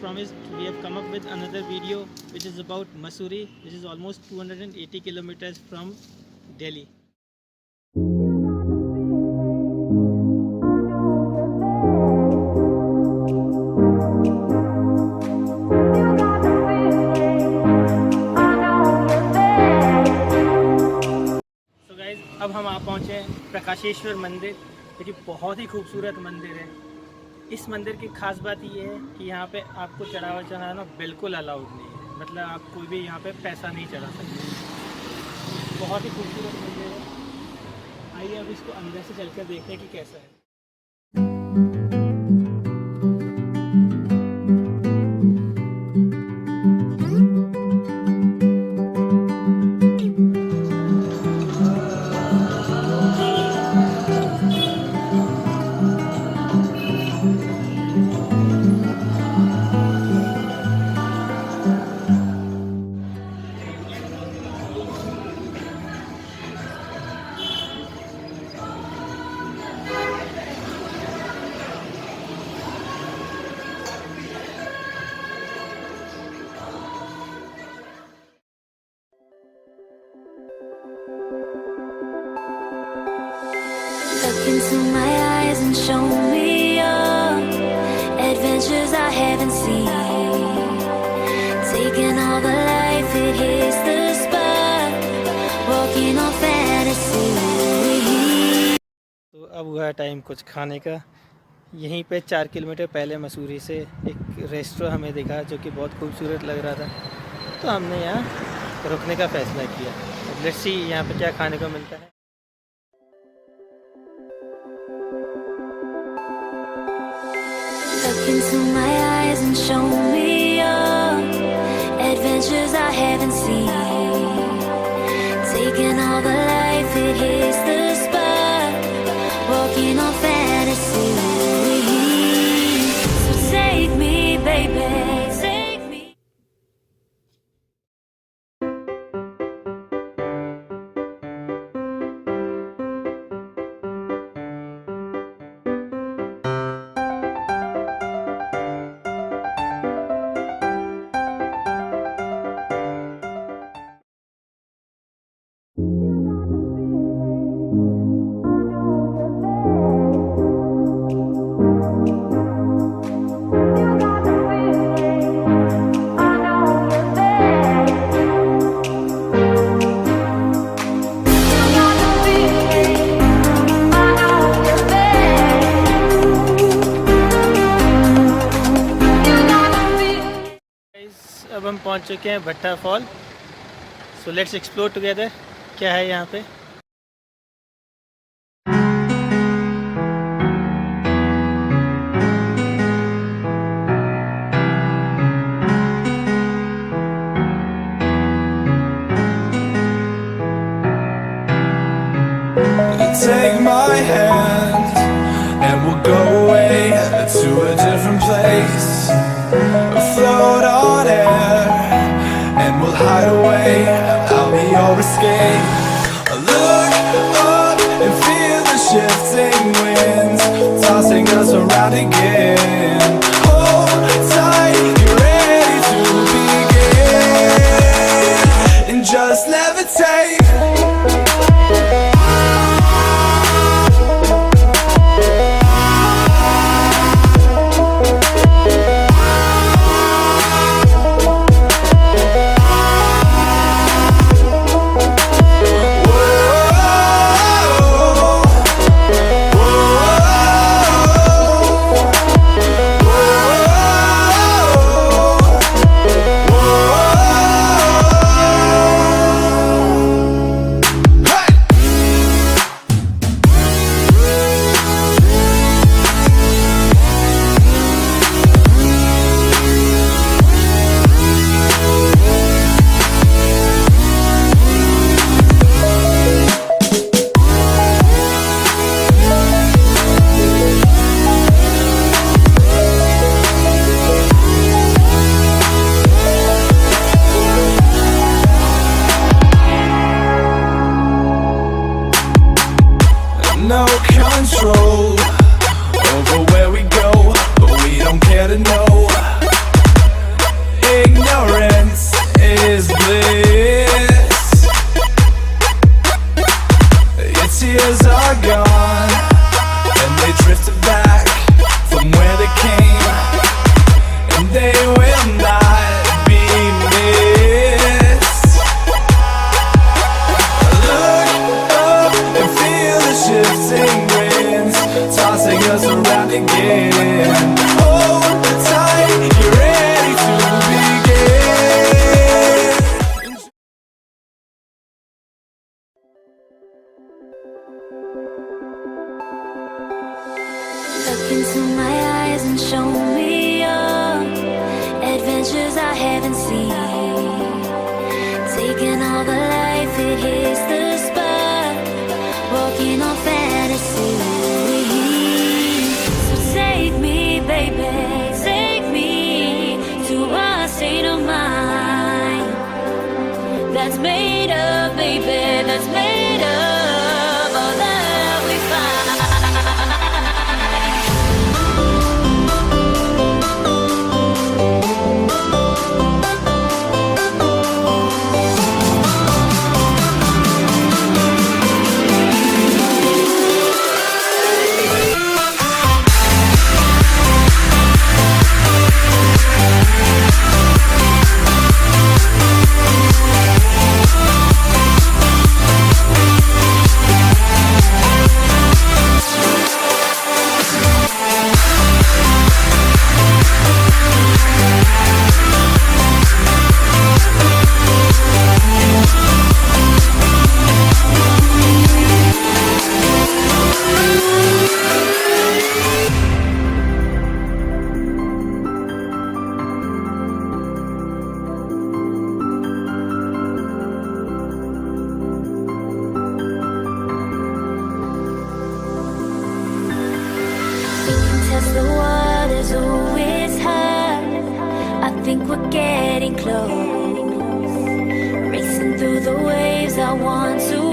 promised, we have come up with another video which is about Mussoorie, which is almost 280 kilometers from Delhi. So guys, अब हम आ पहुँचे हैं प्रकाशेश्वर मंदिर, जो कि बहुत ही खूबसूरत मंदिर है। इस मंदिर की खास बात ये है कि यहाँ पे आपको चढ़ावा चढ़ाना बिल्कुल अलाउड नहीं है, मतलब आप कोई भी यहाँ पे पैसा नहीं चढ़ा सकते। बहुत ही खूबसूरत मंदिर है। आइए अब इसको अंदर से चलकर देखते हैं कि कैसा है। Look into my eyes and show me your adventures I haven't seen. Taking all the life, it hits the spot. Walking on fantasy. तो अब हुआ टाइम कुछ खाने का। यहीं पे 4 किलोमीटर पहले मसूरी से एक रेस्टोरेंट हमें दिखा जो कि बहुत खूबसूरत लग रहा था, तो हमने यहाँ रुकने का फ़ैसला किया। लेट्स सी यहाँ पे क्या खाने को मिलता है। Look into my eyes and show me your adventures I haven't seen. Taking all the life, it hits the spot. Walking on fantasy. So take me, baby, take me. अब हम पहुंच चुके हैं भट्टा fall. So let's explore together क्या है यहाँ पे। Take my hand and we'll go away to a different place. Float on air and we'll hide away. I'll be your escape. they will not be missed. Look up and feel the shifting winds tossing us around again. Hold tight, you're ready to begin. Look into my eyes and show me your adventures I haven't seen. Taking all the life, it hits the spot. Walking on fantasy. So take me, baby, take me to a state of mind that's made of, baby, that's made of all that we find. Test the waters, oh it's hot. I think we're getting close. Racing through the waves, I want to